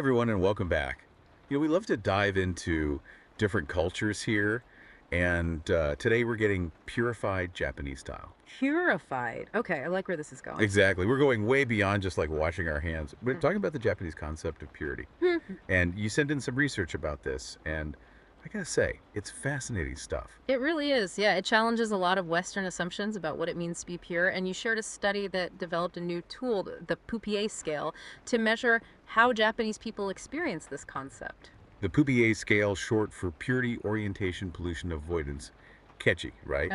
Everyone, and welcome back. We love to dive into different cultures here, and today we're getting purified Japanese style. Purified. Okay, I like where this is going. Exactly. We're going way beyond just like washing our hands. We're talking about the Japanese concept of purity. Hmm. And you sent in some research about this, and I gotta say, it's fascinating stuff. It really is. Yeah, it challenges a lot of Western assumptions about what it means to be pure. And you shared a study that developed a new tool, the POPA scale, to measure how Japanese people experience this concept. The POPA scale, short for purity, orientation, pollution, avoidance, catchy, right?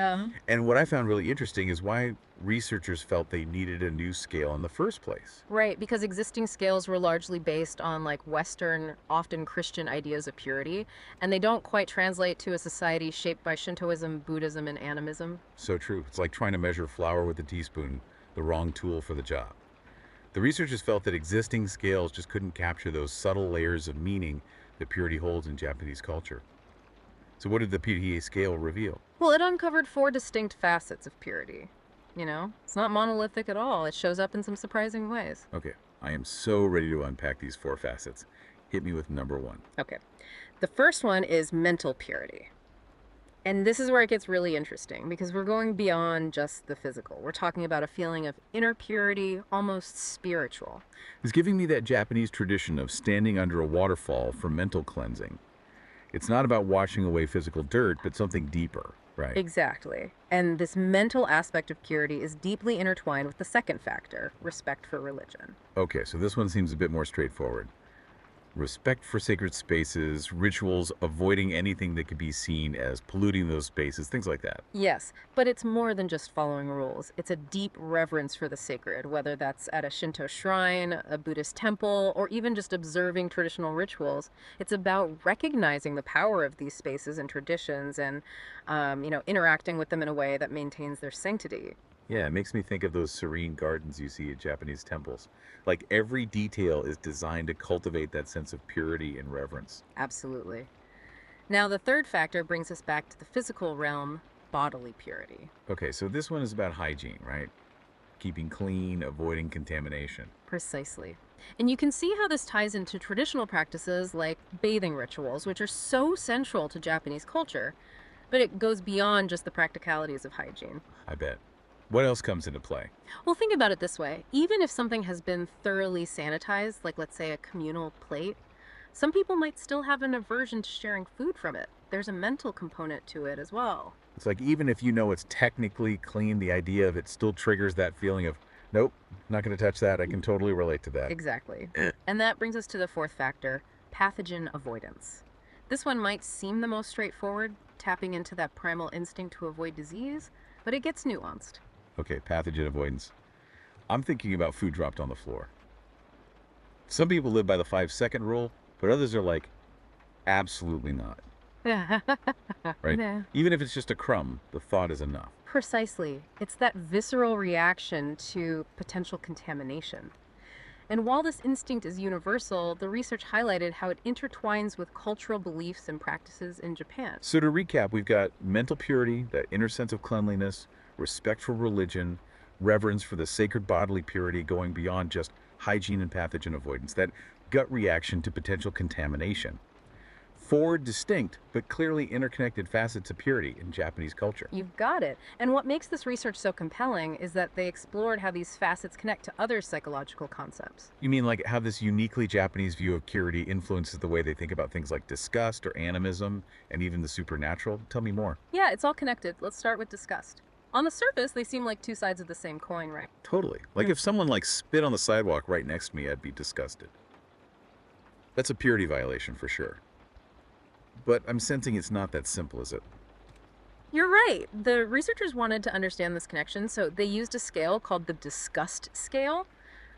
And what I found really interesting is why researchers felt they needed a new scale in the first place. Right, because existing scales were largely based on like Western, often Christian ideas of purity, and they don't quite translate to a society shaped by Shintoism, Buddhism, and animism. So true. It's like trying to measure flour with a teaspoon, the wrong tool for the job. The researchers felt that existing scales just couldn't capture those subtle layers of meaning that purity holds in Japanese culture. So what did the PDA scale reveal? Well, it uncovered four distinct facets of purity. It's not monolithic at all. It shows up in some surprising ways. Okay, I am so ready to unpack these four facets. Hit me with number one. Okay. The first one is mental purity. And this is where it gets really interesting because we're going beyond just the physical. We're talking about a feeling of inner purity, almost spiritual. It's giving me that Japanese tradition of standing under a waterfall for mental cleansing. It's not about washing away physical dirt, but something deeper, right? Exactly. And this mental aspect of purity is deeply intertwined with the second factor, respect for religion. Okay, so this one seems a bit more straightforward. Respect for sacred spaces, rituals, avoiding anything that could be seen as polluting those spaces, things like that. Yes, but it's more than just following rules. It's a deep reverence for the sacred, whether that's at a Shinto shrine, a Buddhist temple, or even just observing traditional rituals. It's about recognizing the power of these spaces and traditions and, interacting with them in a way that maintains their sanctity. Yeah, it makes me think of those serene gardens you see at Japanese temples. Like every detail is designed to cultivate that sense of purity and reverence. Absolutely. Now, the third factor brings us back to the physical realm, bodily purity. Okay, so this one is about hygiene, right? Keeping clean, avoiding contamination. Precisely. And you can see how this ties into traditional practices like bathing rituals, which are so central to Japanese culture, but it goes beyond just the practicalities of hygiene. I bet. What else comes into play? Well, think about it this way. Even if something has been thoroughly sanitized, like let's say a communal plate, some people might still have an aversion to sharing food from it. There's a mental component to it as well. It's like even if you know it's technically clean, the idea of it still triggers that feeling of, nope, not going to touch that. I can totally relate to that. Exactly. And that brings us to the fourth factor, pathogen avoidance. This one might seem the most straightforward, tapping into that primal instinct to avoid disease, but it gets nuanced. Okay, pathogen avoidance. I'm thinking about food dropped on the floor. Some people live by the 5-second rule, but others are like, absolutely not, right? Yeah. Even if it's just a crumb, the thought is enough. Precisely. It's that visceral reaction to potential contamination. And while this instinct is universal, the research highlighted how it intertwines with cultural beliefs and practices in Japan. So to recap, we've got mental purity, that inner sense of cleanliness, respect for religion, reverence for the sacred bodily purity going beyond just hygiene and pathogen avoidance, that gut reaction to potential contamination. Four distinct but clearly interconnected facets of purity in Japanese culture. You've got it. And what makes this research so compelling is that they explored how these facets connect to other psychological concepts. You mean like how this uniquely Japanese view of purity influences the way they think about things like disgust or animism and even the supernatural? Tell me more. Yeah, it's all connected. Let's start with disgust. On the surface, they seem like two sides of the same coin, right? Totally. Like if someone like spit on the sidewalk right next to me, I'd be disgusted. That's a purity violation for sure. But I'm sensing it's not that simple, is it? You're right. The researchers wanted to understand this connection, so they used a scale called the disgust scale,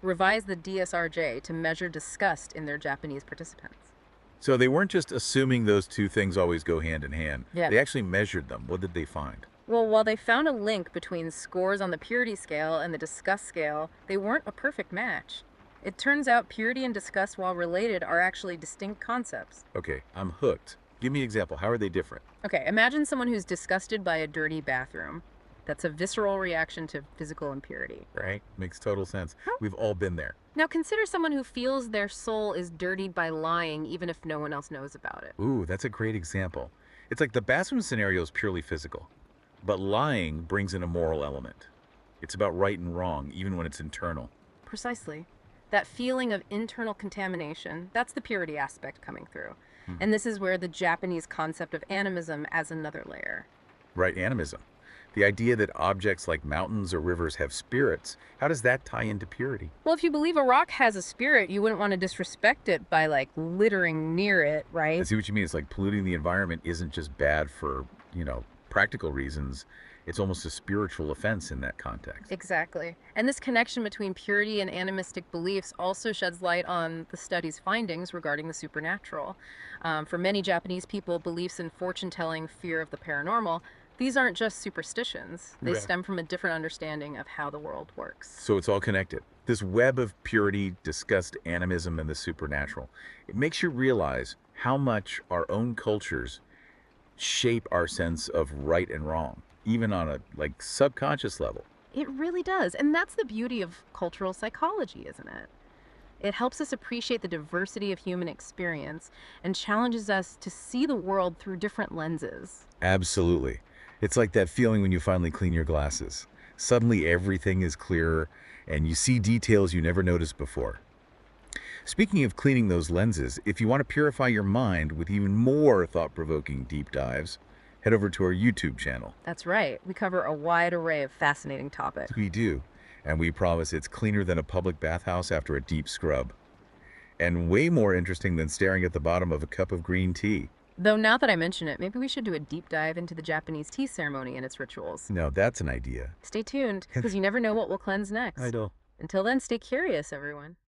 revised the DSRJ to measure disgust in their Japanese participants. So they weren't just assuming those two things always go hand in hand. Yeah. They actually measured them. What did they find? Well, while they found a link between scores on the purity scale and the disgust scale, they weren't a perfect match. It turns out purity and disgust, while related, are actually distinct concepts. Okay, I'm hooked. Give me an example. How are they different? Okay, imagine someone who's disgusted by a dirty bathroom. That's a visceral reaction to physical impurity. Right? Makes total sense. We've all been there. Now consider someone who feels their soul is dirtied by lying even if no one else knows about it. Ooh, that's a great example. It's like the bathroom scenario is purely physical, but lying brings in a moral element. It's about right and wrong, even when it's internal. Precisely. That feeling of internal contamination, that's the purity aspect coming through. Hmm. And this is where the Japanese concept of animism adds another layer. Right, animism. The idea that objects like mountains or rivers have spirits, how does that tie into purity? Well, if you believe a rock has a spirit, you wouldn't want to disrespect it by like littering near it, I right? see what you mean. It's like polluting the environment isn't just bad for, practical reasons. It's almost a spiritual offense in that context. Exactly. And this connection between purity and animistic beliefs also sheds light on the study's findings regarding the supernatural. For many Japanese people, beliefs in fortune telling, fear of the paranormal, these aren't just superstitions. They Right. stem from a different understanding of how the world works. So it's all connected. This web of purity, discussed animism, and the supernatural. It makes you realize how much our own cultures shape our sense of right and wrong, even on a subconscious level. It really does. And that's the beauty of cultural psychology, isn't it? It helps us appreciate the diversity of human experience and challenges us to see the world through different lenses. Absolutely. It's like that feeling when you finally clean your glasses. Suddenly everything is clearer and you see details you never noticed before. Speaking of cleaning those lenses, if you want to purify your mind with even more thought-provoking deep dives, head over to our YouTube channel. That's right. We cover a wide array of fascinating topics. We do, and we promise it's cleaner than a public bathhouse after a deep scrub, and way more interesting than staring at the bottom of a cup of green tea. Though now that I mention it, maybe we should do a deep dive into the Japanese tea ceremony and its rituals. Now that's an idea. Stay tuned, because you never know what will cleanse next. I know. Until then, stay curious, everyone.